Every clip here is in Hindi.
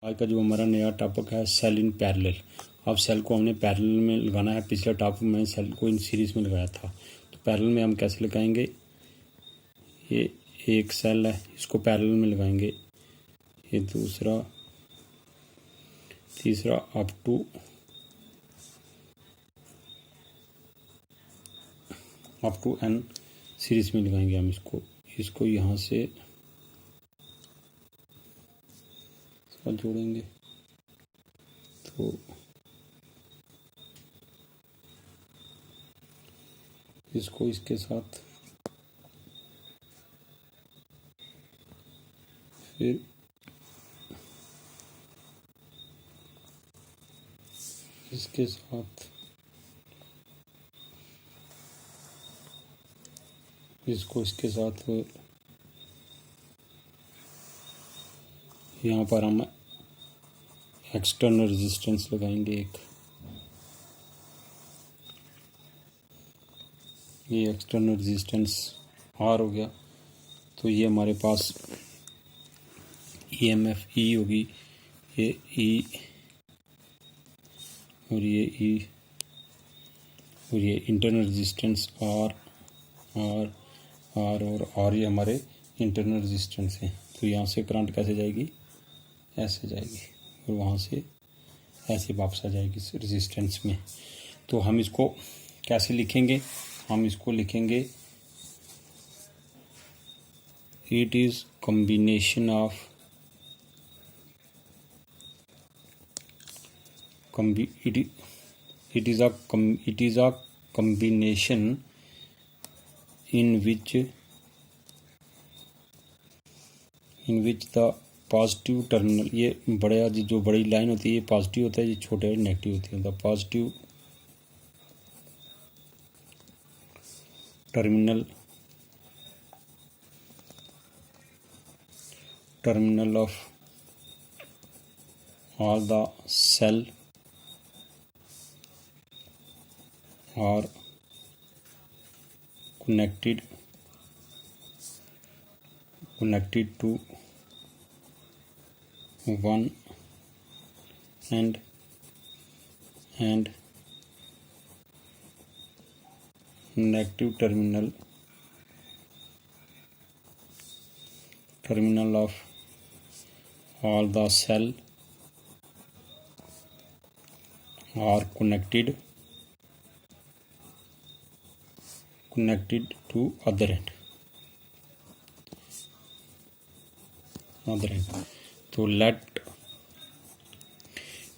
आज का जो हमारा नया टॉपिक है सेल इन पैरेलल। अब सेल को हमने पैरेलल में लगाना है। पिछले टॉपिक में सेल को इन सीरीज में लगाया था, तो पैरेलल में हम कैसे लगाएंगे। ये एक सेल है, इसको पैरेलल में लगाएंगे, ये दूसरा, तीसरा अप टू एन सीरीज में लगाएंगे हम इसको यहाँ से जोड़ेंगे। तो इसको इसके साथ, फिर इसके साथ, इसको इसके साथ, यहाँ पर हम एक्सटर्नल रेजिस्टेंस लगाएंगे एक। ये एक्सटर्नल रेजिस्टेंस आर हो गया। तो ये हमारे पास ईएमएफ ई होगी, ये ई और ये ई, और ये internal resistance R R R और आर, ये हमारे इंटरनल रेजिस्टेंस हैं। तो यहाँ से करंट कैसे जाएगी, ऐसे जाएगी और वहाँ से ऐसे वापस आ जाएगी रेजिस्टेंस में। तो हम इसको कैसे लिखेंगे, हम इसको लिखेंगे it is combination of it is a combination in which the positive terminal, ये बड़ा जो बड़ी लाइन होती है ये पॉजिटिव होता है, ये छोटे नेगेटिव होती है। The positive terminal of all the cell are connected to one and negative terminal of all the cell are connected to other end। तो लेट,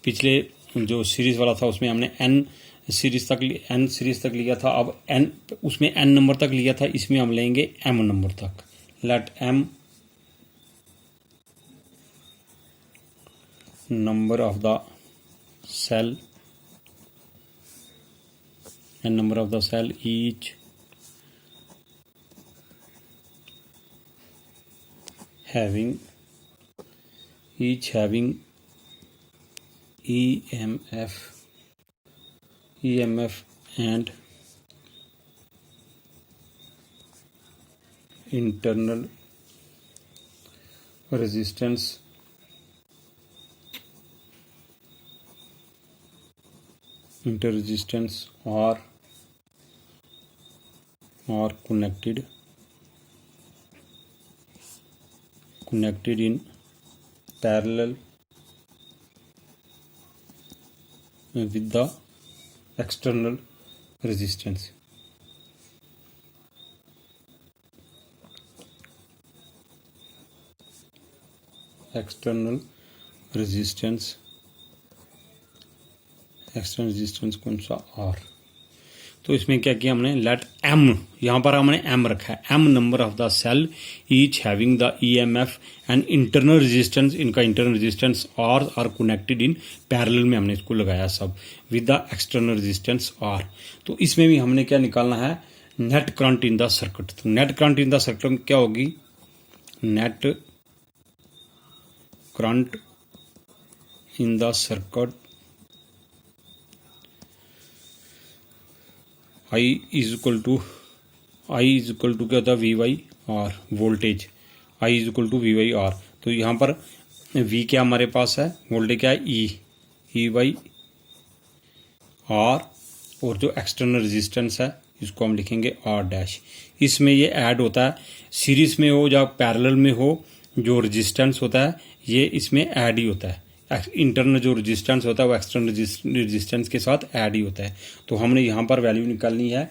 पिछले जो सीरीज वाला था उसमें हमने एन सीरीज तक लिया था। अब एन, उसमें एन नंबर तक लिया था, इसमें हम लेंगे एम नंबर तक। Let M number of the cell and number of the cell each having EMF and internal resistance are connected in parallel with the external resistance। External resistance कौन सा, आर। तो इसमें क्या किया हमने, लेट एम, यहाँ पर हमने एम रखा है, M number of the cell each having the EMF and internal resistance, इनका internal resistance are connected in parallel में हमने इसको लगाया सब with the external resistance R. तो इसमें भी हमने क्या निकालना है, net current in the circuit. तो net current in the circuit में क्या होगी, net current in the circuit I is equal to क्या होता है, V by R, voltage I is equal to V by R. तो यहाँ पर वी क्या हमारे पास है, वोल्टेज क्या है, ई बाई आर, और जो एक्सटर्नल रेजिस्टेंस है इसको हम लिखेंगे आर डैश। इसमें ये ऐड होता है, सीरीज में हो या पैरेलल में हो, जो रेजिस्टेंस होता है ये इसमें ऐड ही होता है। इंटरनल जो रेजिस्टेंस होता है वो एक्सटर्नल रेजिस्टेंस के साथ ऐड ही होता है। तो हमने यहाँ पर वैल्यू निकालनी है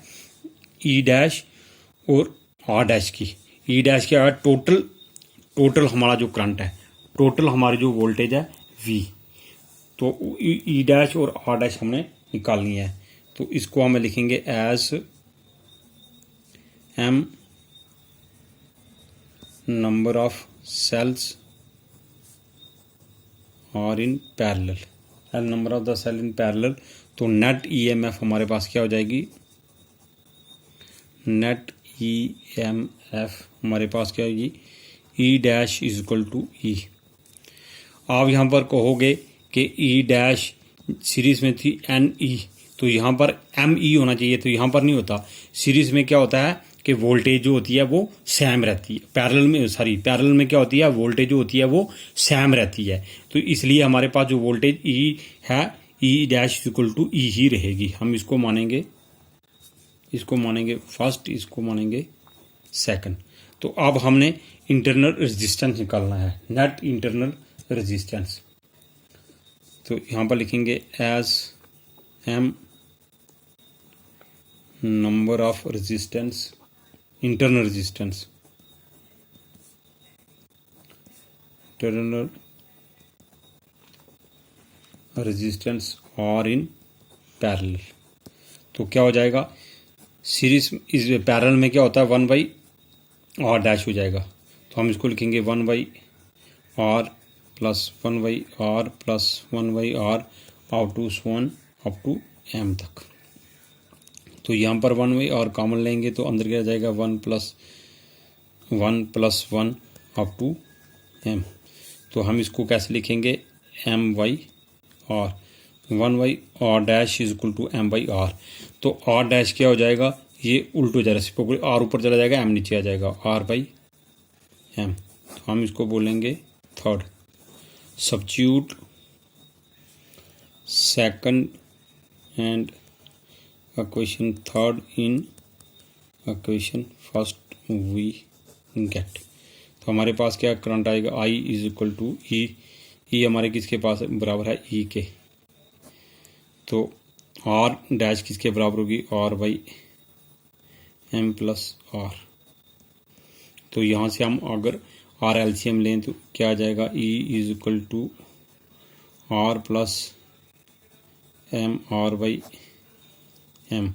ई डैश और आर डैश की। ई डैश क्या है, टोटल हमारा जो करंट है, टोटल हमारी जो वोल्टेज है वी, तो ई डैश और आर डैश हमने निकालनी है। तो इसको हमें लिखेंगे as M number of cells और in parallel, L number of the cell in parallel. तो नेट ईएमएफ हमारे पास क्या हो जाएगी, नेट ईएमएफ हमारे पास क्या होगी, E dash is equal to E. आप यहाँ पर कहोगे कि ई डैश सीरीज में थी एन ई, तो यहाँ पर एम ई होना चाहिए, तो यहाँ पर नहीं होता। सीरीज में क्या होता है कि वोल्टेज जो होती है वो सेम रहती है, पैरेलल में क्या होती है, वोल्टेज जो होती है वो सेम रहती है। तो इसलिए हमारे पास जो वोल्टेज ई है, ई डैश इक्वल टू ई ही रहेगी। हम इसको मानेंगे फर्स्ट, इसको मानेंगे सेकंड। तो अब हमने इंटरनल रेजिस्टेंस निकालना है, नेट इंटरनल रेजिस्टेंस। तो यहाँ पर लिखेंगे as M number of resistance, internal resistance और इन पैरेलल। तो क्या हो जाएगा, सीरीज इस पैरेलल में क्या होता है, 1 बाई आर डैश हो जाएगा। तो हम इसको लिखेंगे 1 by R plus 1 by R plus 1 by R up to M तक। तो यहाँ पर 1 बाई आर कॉमन लेंगे तो अंदर क्या जाएगा, 1 प्लस 1 अप टू एम। तो हम इसको कैसे लिखेंगे, M by R, 1 by R dash is equal to M by R. तो आर डैश क्या हो जाएगा, ये उल्ट हो जाएगा, आर ऊपर चला जाएगा, एम नीचे आ जाएगा, आर बाई एम। तो हम इसको बोलेंगे third. Substitute second and equation third in equation first we get. तो हमारे पास क्या करंट आएगा, I is equal to E, E हमारे किसके पास बराबर है, ई के। तो आर डैश किसके बराबर होगी, R by M plus R. तो यहाँ से हम अगर आर एलसीएम लें तो क्या आ जाएगा, E is equal to R plus M R by M.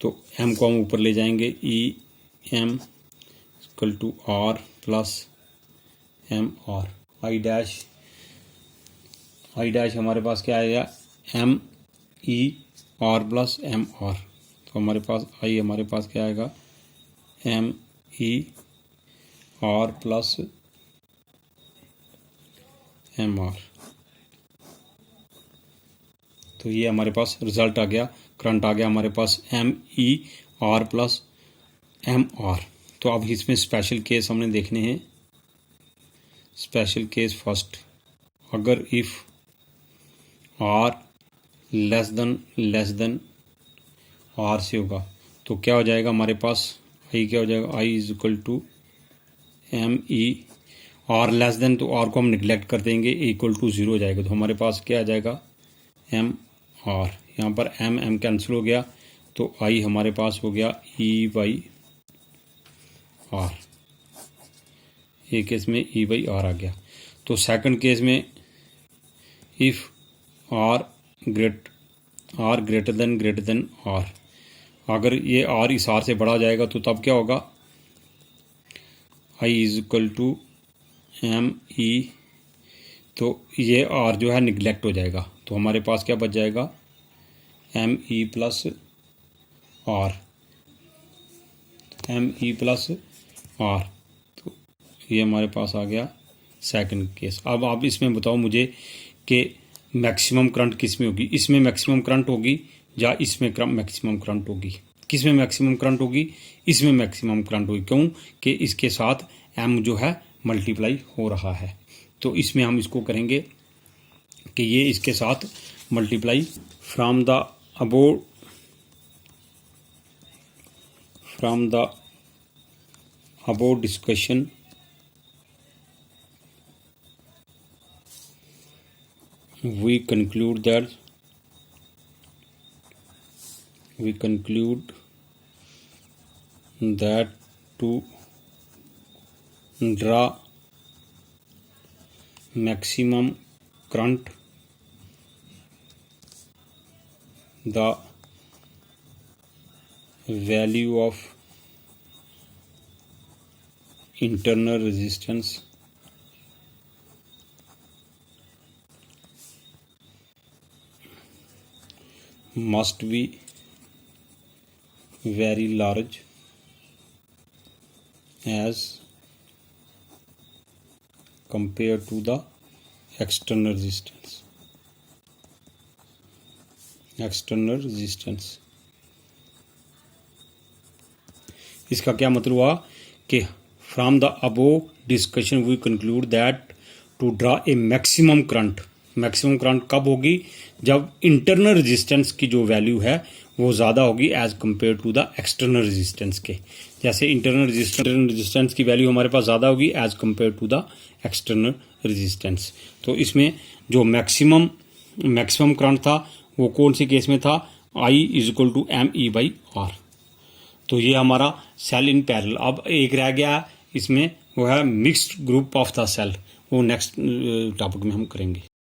तो एम को हम ऊपर ले जाएंगे, E M equal to R plus M R. I dash हमारे पास क्या आएगा, M E R plus M R. तो हमारे पास आई हमारे पास क्या आएगा, M E R plus M R. तो ये हमारे पास रिजल्ट आ गया, करंट आ गया हमारे पास M E R plus M R. तो अब इसमें स्पेशल केस हमने देखने हैं। स्पेशल केस फर्स्ट, अगर if R less than R से होगा तो क्या हो जाएगा हमारे पास, आई क्या हो जाएगा, I is equal to M E, R less than तो आर को हम निगलेक्ट कर देंगे, इक्वल टू 0 हो जाएगा। तो हमारे पास क्या आ जाएगा, एम आर, यहाँ पर एम कैंसिल हो गया, तो आई हमारे पास हो गया ई बाई आर। एक केस में ई बाई आर आ गया। तो सेकंड केस में if R greater than R, अगर ये आर इस आर से बड़ा हो जाएगा तो तब क्या होगा, I is equal to M E, तो ये आर जो है निगलेक्ट हो जाएगा। तो हमारे पास क्या बच जाएगा, M E plus R, M E plus R. तो ये हमारे पास आ गया सेकंड केस। अब आप इसमें बताओ मुझे कि मैक्सिमम करंट किस में होगी, इसमें मैक्सिमम करंट होगी या इसमें मैक्सिमम करंट होगी। किस में मैक्सिमम करंट होगी, इसमें मैक्सिमम करंट होगी। क्यों कि इसके साथ एम जो है मल्टीप्लाई हो रहा है। तो इसमें हम इसको करेंगे कि ये इसके साथ multiply from the above discussion we conclude that to draw maximum current, the value of internal resistance must be very large as compared to the external resistance. इसका क्या मतलब हुआ कि from the above discussion we conclude that to draw a maximum current कब होगी, जब इंटरनल रेजिस्टेंस की जो वैल्यू है वो ज़्यादा होगी as compare to the external resistance के। जैसे इंटरनल रेजिस्टेंस की वैल्यू हमारे पास ज़्यादा होगी as compare to the external resistance. तो इसमें जो मैक्सिमम करंट था वो कौन से केस में था, I is equal to ME/R। तो ये हमारा सेल इन पैरेलल। अब एक रह गया इसमें, वो है mixed group of the cell, वो नेक्स्ट टॉपिक में हम करेंगे।